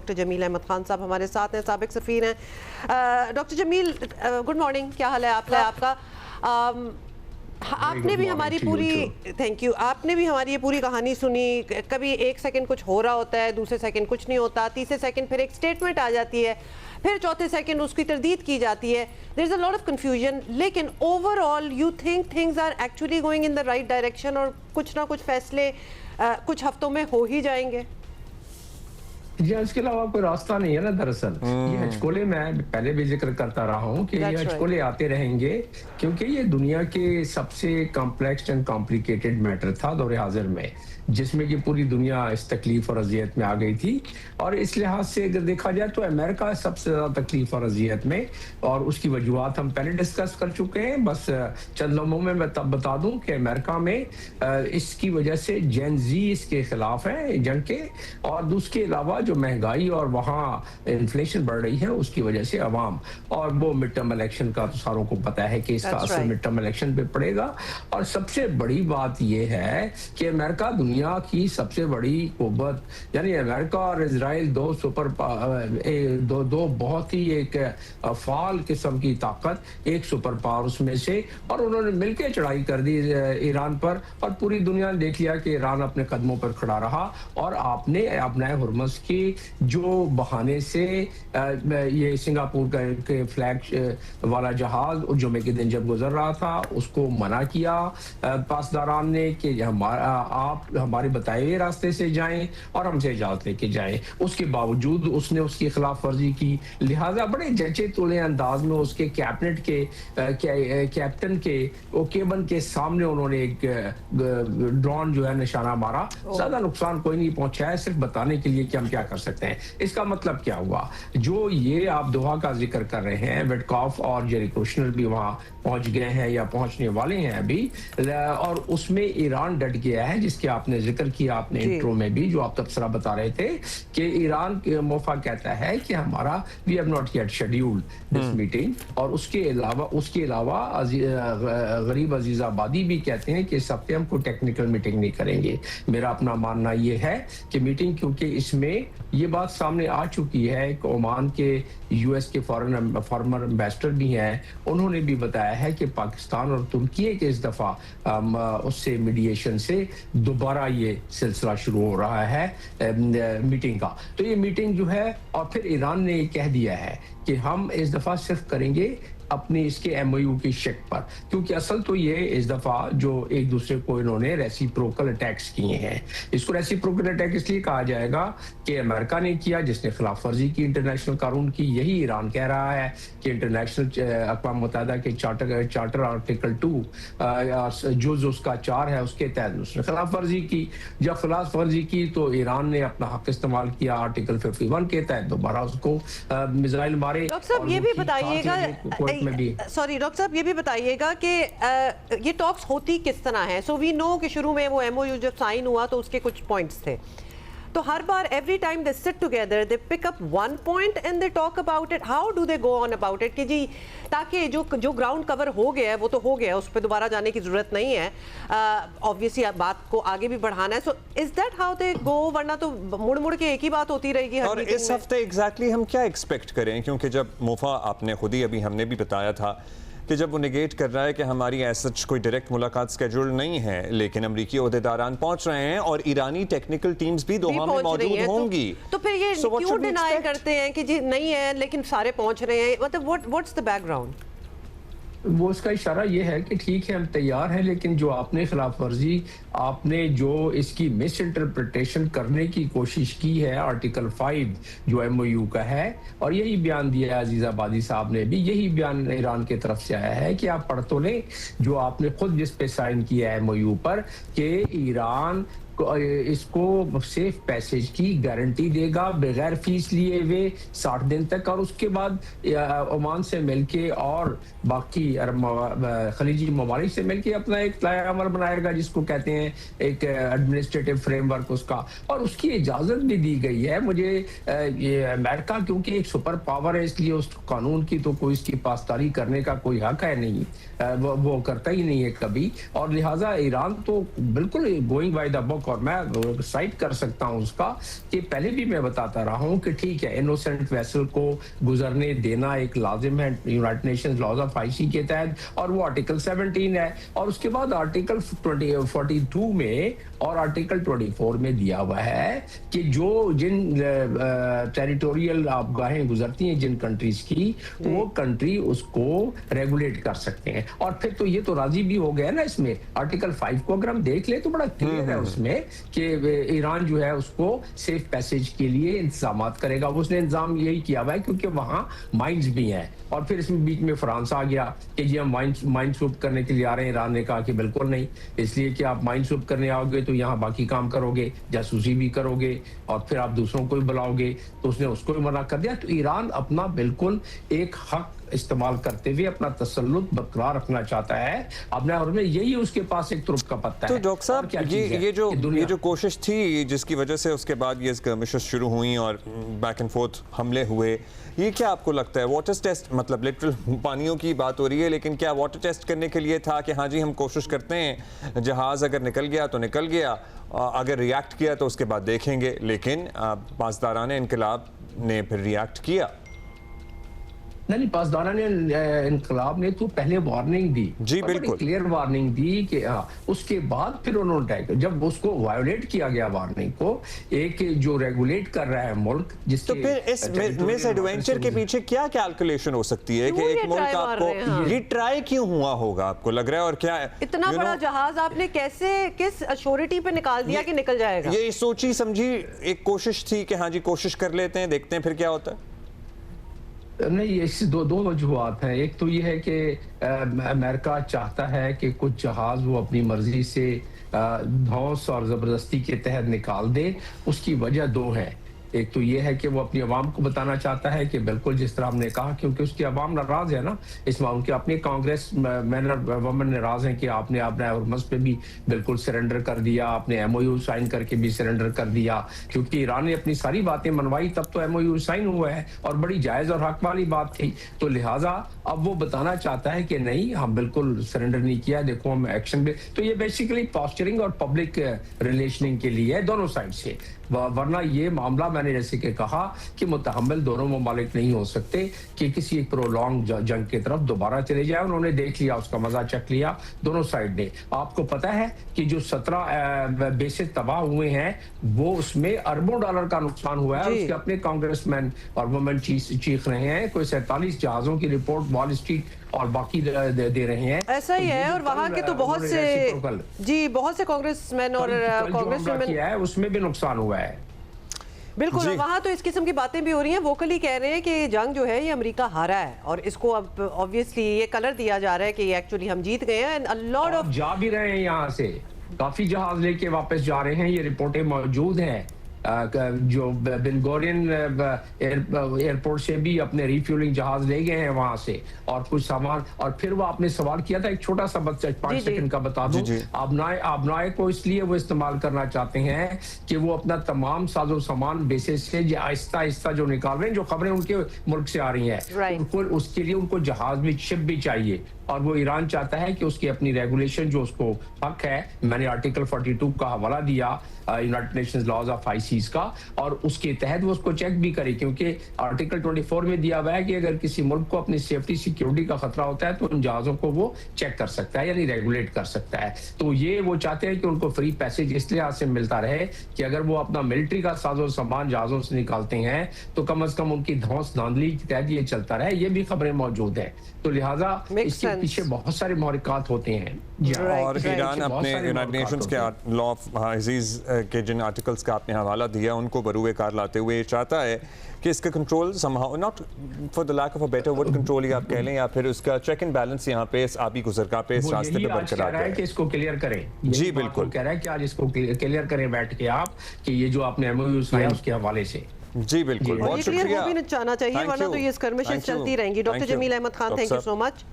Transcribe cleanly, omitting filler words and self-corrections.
Doctor Jameel Ahmed Khan साहब हमारे साथ हैं, साबिक सफ़ीर हैं। डॉक्टर जमील, गुड मॉर्निंग, क्या हाल है आपका? आपने भी हमारी पूरी थैंक यू आपने भी हमारी ये पूरी कहानी सुनी। कभी एक सेकंड कुछ हो रहा होता है, दूसरे सेकंड कुछ नहीं होता, तीसरे सेकंड फिर एक स्टेटमेंट आ जाती है, फिर चौथे सेकंड उसकी तरदीद की जाती है। There is a lot of confusion, लेकिन overall you think things are actually going in the right direction और कुछ ना कुछ फैसले कुछ हफ्तों में हो ही जाएंगे? जी, इसके अलावा कोई रास्ता नहीं है ना। दरअसल ये हचकोले मैं पहले भी जिक्र करता रहा हूँ कि ये हचकोले आते रहेंगे, क्योंकि ये दुनिया के सबसे कॉम्प्लेक्स एंड कॉम्प्लिकेटेड मैटर था दौरे हाजिर में, जिसमें कि पूरी दुनिया इस तकलीफ और अजियत में आ गई थी। और इस लिहाज से अगर देखा जाए तो अमेरिका सबसे ज़्यादा तकलीफ और अजियत में, और उसकी वजूहत हम पहले डिस्कस कर चुके हैं। बस चंद लम्हों में मैं तब बता दूं कि अमेरिका में इसकी वजह से जेन जी इसके खिलाफ है जंग के, और उसके अलावा जो महंगाई और वहाँ इन्फ्लेशन बढ़ रही है उसकी वजह से अवाम, और वो मिड टर्म इलेक्शन का तो सारों को पता है कि इसका असर मिड टर्म इलेक्शन पे पड़ेगा। और सबसे बड़ी बात यह है कि अमेरिका दुनिया की सबसे बड़ी कुव्वत, यानी अमेरिका और इजराइल दो बहुत ही एक फाल किस्म की ताकत, एक सुपर पावर उसमें से, और उन्होंने मिलकर चढ़ाई कर दी ईरान पर, और पूरी दुनिया ने देख लिया कि ईरान अपने कदमों पर खड़ा रहा। और आपने अपना हुर्मुज़ की जो बहाने से ये सिंगापुर के फ्लैग वाला जहाज जुमे के दिन जब गुजर रहा था उसको मना किया पासदारान ने कि आप हमारे बताए हुए रास्ते से जाएं और हमसे इजाजत लेके जाएं। उसके बावजूद उसने उसकी खिलाफ वर्जी की, लिहाजा बड़े जचे तुले अंदाज में उसके कैबिनेट के कैप्टन के केबन के सामने उन्होंने एक ड्रोन जो है निशाना मारा। ज्यादा नुकसान कोई नहीं पहुंचा है, सिर्फ बताने के लिए कि हम क्या कर सकते हैं। इसका मतलब क्या हुआ? जो ये आप दोहा का जिक्र कर रहे हैं, विटकॉफ और जेरी कुशनर भी वहां पहुंच गए हैं या पहुंचने वाले हैं अभी, और उसमें ईरान डट गया है, जिसके आपने जिक्र किया आपने इंट्रो में भी, जो आप तबसरा बता रहे थे कि ईरान मोफा कहता है कि हमारा we have not yet scheduled this meeting. और उसके अलावा गरीब अजीजाबादी भी कहते हैं कि इस हफ्ते हम कोई टेक्निकल मीटिंग नहीं करेंगे। मेरा अपना मानना ये है कि मीटिंग, क्योंकि इसमें ये बात सामने आ चुकी है कि ओमान के यूएस के फॉर्मर एम्बेसडर भी हैं, उन्होंने भी बताया है कि पाकिस्तान और तुर्की के इस दफा उससे मीडिएशन से दोबारा ये सिलसिला शुरू हो रहा है मीटिंग का। तो ये मीटिंग जो है, और फिर ईरान ने ये कह दिया है कि हम इस दफा सिर्फ करेंगे अपने इसके एमओयू की शक पर, क्योंकि असल तो ये इस दफा जो एक दूसरे को इन्होंने रेसिप्रोकल अटैक्स किए हैं। इसको रेसिप्रोकल अटैक इसलिए कहा जाएगा कि अमेरिका ने किया, जिसने खिलाफ वर्जी की इंटरनेशनल कानून की। यही ईरान कह रहा है कि इंटरनेशनल अक़वाम मुत्तहिदा के चार्टर आर्टिकल 2 जो उसका 4 है उसके तहत उसने खिलाफ वर्जी की। जब खिलाफ वर्जी की तो ईरान ने अपना हक इस्तेमाल किया, आर्टिकल 51 के तहत दोबारा उसको मिसाइल मारे। डॉक्टर साहब ये भी बताइएगा, सॉरी डॉक्टर साहब ये भी बताइएगा कि ये टॉक्स होती किस तरह है? सो वी नो कि शुरू में वो एमओयू जब साइन हुआ तो उसके कुछ पॉइंट्स थे, तो हर बार every time they sit together they pick up one point and they talk about it. How do they go on about it कि जी, ताकि जो ग्राउंड कवर हो गया है वो तो हो गया है, उस पर दोबारा जाने की जरूरत नहीं है, ऑब्वियसली बात को आगे भी बढ़ाना है। So is that how they go? वरना तो मुड़ मुड़ के एक ही बात होती रहेगी। और इस हफ्ते एग्जैक्टली हम क्या एक्सपेक्ट करें? क्योंकि जब मुफा आपने खुद ही अभी हमने भी बताया था कि जब वो निगेट कर रहा है कि हमारी सच कोई डायरेक्ट मुलाकात स्केड्यूल नहीं है, लेकिन अमरीकी ओहदेदारान पहुंच रहे हैं और ईरानी टेक्निकल टीम्स भी दोहा में मौजूद होंगी। तो फिर ये क्यों डिनाई करते हैं कि जी नहीं है लेकिन सारे पहुंच रहे हैं? मतलब व्हाट्स द बैकग्राउंड? वो उसका इशारा ये है कि ठीक है हम तैयार हैं, लेकिन जो आपने खिलाफ वर्जी, आपने जो इसकी मिस इंटरप्रिटेशन करने की कोशिश की है आर्टिकल 5 जो एमओयू का है, और यही बयान दिया है अजीजाबादी साहब ने भी, यही बयान ईरान की तरफ से आया है कि आप पढ़ तो लें जो आपने खुद जिस पे साइन किया है एमओयू पर, कि ईरान इसको सेफ पैसेज की गारंटी देगा बगैर फीस लिए हुए 60 दिन तक, और उसके बाद ओमान से मिलके और बाकी खलीजी ममालिक से मिलके अपना एक तय-ए-अमल बनाएगा, जिसको कहते हैं एक एडमिनिस्ट्रेटिव फ्रेमवर्क उसका, और उसकी इजाज़त भी दी गई है। मुझे ये अमेरिका क्योंकि एक सुपर पावर है, इसलिए उस कानून की तो कोई इसकी पासदारी करने का कोई हक है नहीं, वो करता ही नहीं है कभी, और लिहाजा ईरान तो बिल्कुल गोइंग बाय द बुक तक, और मैं साइट कर सकता हूं उसका, कि पहले भी मैं बताता रहा हूं कि ठीक है, इनोसेंट वेसल को गुजरने देना एक लाजिम है United Nations laws of IC के तहत, और वो आर्टिकल 17 है, और उसके बाद आर्टिकल 42 में और आर्टिकल 24 में दिया हुआ है कि जो जिन टेरिटोरियल आपगाहें गुजरती हैं जिन कंट्रीज की, वो कंट्री उसको रेगुलेट कर सकते हैं। और फिर तो ये तो राजी भी हो गया ना इसमें, आर्टिकल 5 को अगर हम देख ले तो बड़ा क्लियर है उसमें कि ईरान जो है उसको सेफ पैसेज के लिए इंतजाम करेगा। उसने इंतजाम यही किया हुआ है क्योंकि वहां माइंस भी हैं, और फिर इसमें बीच में फ्रांस आ गया कि जी हम माइन सूप करने के लिए आ रहे हैं। ईरान ने कहा कि बिल्कुल नहीं, इसलिए कि आप माइन सूप करने आओगे तो यहाँ बाकी काम करोगे, जासूसी भी करोगे, और फिर आप दूसरों को भी बुलाओगे, तो उसने उसको भी मना कर दिया। तो ईरान अपना बिल्कुल एक हक इस्तेमाल करते हुए अपना तसल्लुत बरकरार रखना चाहता है अपना, और में यही उसके पास एक तुरुप का पत्ता है। तो डॉक्टर साहब ये जो कोशिश थी जिसकी वजह से उसके बाद ये स्कर्मिशेस शुरू हुई और बैक एंड फोर्थ हमले हुए, ये क्या आपको लगता है वाटर टेस्ट, मतलब लिटरल पानियों की बात हो रही है, लेकिन क्या वाटर टेस्ट करने के लिए था कि हाँ जी हम कोशिश करते हैं, जहाज अगर निकल गया तो निकल गया, अगर रिएक्ट किया तो उसके बाद देखेंगे, लेकिन पासदाराने इनकलाब ने फिर रिएक्ट किया? नहीं, पासदाराने इनकलाब ने तो पहले वार्निंग दी, जी बिल्कुल क्लियर वार्निंग दी कि उसके बाद फिर उन्होंने अटैक, जब उसको वायोलेट किया गया वार्निंग को, एक जो रेगुलेट कर रहा है मुल्क जिसके, तो फिर इस मिस एडवेंचर के पीछे क्या कैलकुलेशन हो सकती है कि एक मुल्क आपको ये ट्राई क्यों हुआ होगा, आपको लग रहा है? और क्या इतना बड़ा जहाज आपने कैसे किस अश्योरिटी पे निकाल दिया कि निकल जाएगा? ये सोची समझी एक कोशिश थी कि हाँ जी कोशिश कर लेते हैं, देखते हैं फिर क्या होता है। नहीं, इससे दो वजूहत हैं। एक तो ये है कि अमेरिका चाहता है कि कुछ जहाज वो अपनी मर्जी से धौंस और जबरदस्ती के तहत निकाल दे। उसकी वजह दो है। एक तो ये है कि वो अपनी आवाम को बताना चाहता है कि बिल्कुल जिस तरह हमने कहा, क्योंकि उसकी आवाम नाराज है ना, इसमें उनके अपने कांग्रेस मैन और वुमेन नाराज हैं कि आपने हॉर्मज़ पे भी बिल्कुल सरेंडर कर दिया, आपने एमओयू साइन करके भी सरेंडर कर दिया, क्योंकि ईरान ने अपनी सारी बातें मनवाई तब तो एमओयू साइन हुआ है, और बड़ी जायज और हक वाली बात थी। तो लिहाजा अब वो बताना चाहता है कि नहीं, हम बिल्कुल सरेंडर नहीं किया, देखो हम एक्शन में। तो ये बेसिकली पॉस्चरिंग और पब्लिक रिलेशनिंग के लिए है दोनों साइड से, वरना ये मामला मैंने जैसे कि कहा कि मुतहम्मिल दोनों ममालिक नहीं हो सकते कि किसी एक प्रोलॉन्ग जंग की तरफ दोबारा चले जाए। उन्होंने देख लिया, उसका मजा चख लिया दोनों साइड ने। आपको पता है कि जो 17 बेसेस तबाह हुए हैं वो उसमें अरबों डॉलर का नुकसान हुआ है। उसके अपने कांग्रेसमैन और वुमेन चीख रहे हैं, कोई 47 जहाजों की रिपोर्ट वॉल स्ट्रीट और बाकी दे रहे हैं। ऐसा ही है, और वहाँ के तो बहुत से कांग्रेसमैन और कांग्रेसवुमेन किया है, उसमें भी नुकसान हुआ है। बिल्कुल, वहाँ तो इस किस्म की बातें भी हो रही हैं। वोकली कह रहे हैं कि जंग जो है ये अमेरिका हारा है, और इसको अब ऑब्वियसली ये कलर दिया जा रहा है कि एक्चुअली हम जीत गए हैं। अ लॉट ऑफ जा भी रहे हैं, यहाँ से काफी जहाज लेके वापस जा रहे हैं, ये रिपोर्टें मौजूद हैं। जो बेन गुरियन एयरपोर्ट से भी अपने रिफ्यूलिंग जहाज ले गए हैं वहां से, और कुछ सामान। और फिर वो आपने सवाल किया था, एक छोटा सा 5 सेकंड का बता दूं, आबनाए को इसलिए वो इस्तेमाल करना चाहते हैं कि वो अपना तमाम साजो सामान बेसिस से आहिस्ता आहिस्ता जो निकाल रहे हैं, जो खबरें उनके मुल्क से आ रही हैं, उनको उसके लिए उनको जहाज भी, शिप भी चाहिए, और वो ईरान चाहता है कि उसकी अपनी रेगुलेशन जो उसको हक है, मैंने आर्टिकल 42 का हवाला दिया United Nations laws of ICs का, और उसके तहत वो उसको चेक भी करे, क्योंकि आर्टिकल 24 में दिया हुआ है कि अगर किसी मुल्क को अपनी सेफ्टी सिक्योरिटी का खतरा होता है तो उन जहाजों को वो चेक कर सकता है, यानी रेगुलेट कर सकता है। तो ये वो चाहते हैं कि उनको फ्री पैसेज इस लिहाज से मिलता रहे कि अगर वो अपना मिलिट्री का साजो सामान जहाजों से निकालते हैं तो कम से कम उनकी धौंस धांधली के तहत ये चलता रहे। ये भी खबरें मौजूद है, तो लिहाजा इसके पीछे बहुत सारे महरिकात होते हैं। और ईरान अपने यूनाइटेड नेशंस के लॉ ऑफ अजीज के जिन आर्टिकल्स का आपने हवाला दिया उनको बरूए कार लाते हुए चाहता है कि इसका control somehow, not for the lack of a better word control ही आप कह लें, या फिर उसका चेक एंड बैलेंस यहाँ पे इस आबी गुजरगा पे इस रास्ते पे बरकरार है कि इसको क्लियर करें। जी बिल्कुल कह रहा है कि आज इसको क्लियर करें बैठ के आप, कि ये जो आपने एमओयू किया उसके हवाले से। जी बिल्कुल, बहुत शुक्रिया। वो भी चाहना चाहिए, वरना तो ये स्कर्मिशेस चलती रहेंगी। Doctor Jameel Ahmed Khan, thank you so much.